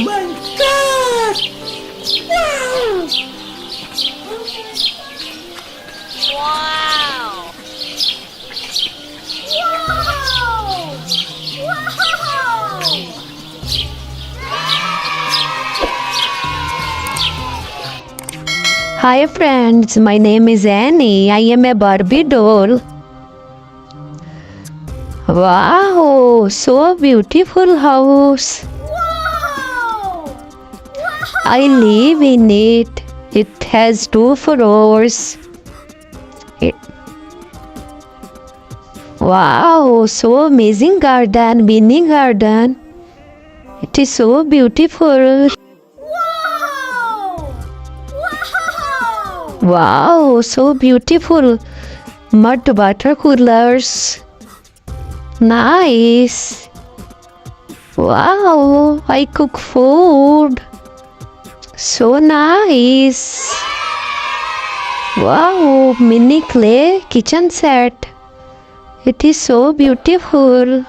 my God! Wow! Wow! Hi friends, my name is Annie. I am a Barbie doll. Wow, so beautiful house. I live in it. It has 2 floors. Wow, so amazing garden, mini garden. It is so beautiful. Wow, so beautiful. Mud water coolers. Nice. Wow, I cook food. So nice. Wow, mini clay kitchen set. It is so beautiful.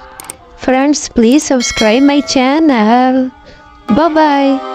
Friends, please subscribe my channel. Bye bye.